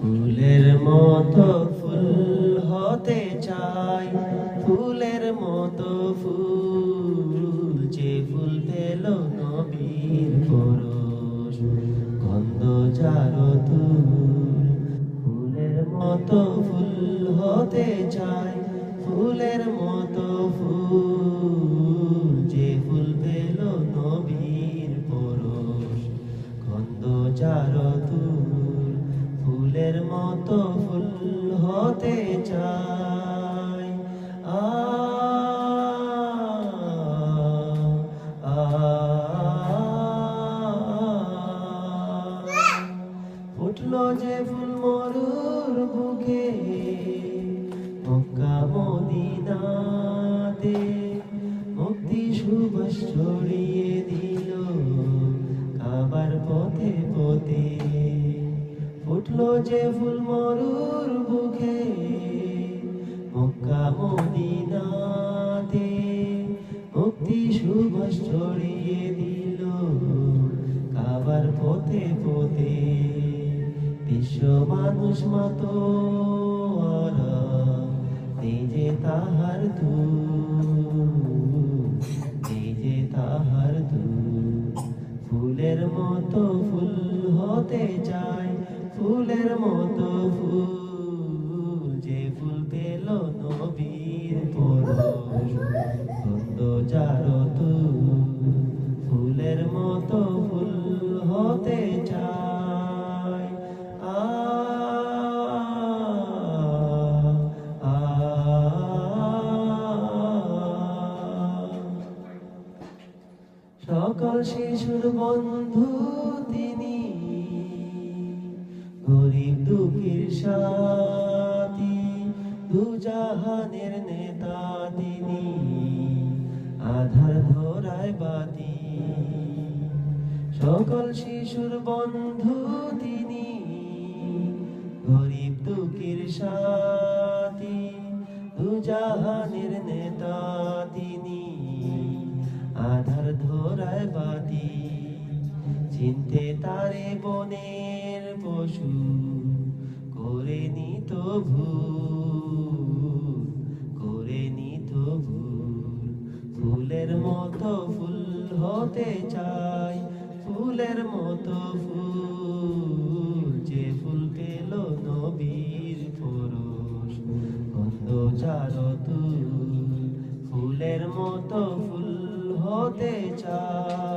ফুলের মতো ফুল হতে চাই, ফুলের মতো ফুল, যে ফুল পেল নবীর পরশ, গন্ধ যার তুল। ফুলের মতো ফুল হতে চাই, ফুলের মতো ফুল, যে ফুল পেল নবীর পরশ, গন্ধ যার তুল। ফুলের মতো ফুল হতে চাই। আ আ ফুটলো যে ফুল মরুর বুকে, মক্কা মদিনাতে, মুক্তি সুবাস ছড়িয়ে দিল কাবার পথে পথে। ফুটলো যে ফুল মরুর বুকে, মক্কা মদিনাতে, মুক্তি সুবাস ছড়িয়ে দিল কাবার পথে পথে। বিশ্ব মানুষ মাতোয়ারা, নিজে তাহার নিজে তাহার ফুলের মতো ফুল হতে চাই, ফুলের মতো ফুল, যে ফুল পেল নবীর পরশ, গন্ধ যার তুল। ফুলের মতো ফুল হতে চাই। আ আ সকল শিশুর বন্ধু তিনি, গরিব দুঃখীর সাথী, দুজাহানের নেতা তিনি, আধার ধরায় বাতি। সকল শিশুর বন্ধু তিনি, গরিব দুঃখীর সাথী, দুজাহানের নেতা তিনি, আধার ধরায় বাতি। চিনতে তারে বনের পশু, করে নিত ভুল, করে নিত ভুল। ফুলের মতো ফুল হতে চাই, ফুলের মতো ফুল, যে ফুল পেল নবীর পরশ, গন্ধ যার তুল। ফুলের মতো ফুল হতে চাই।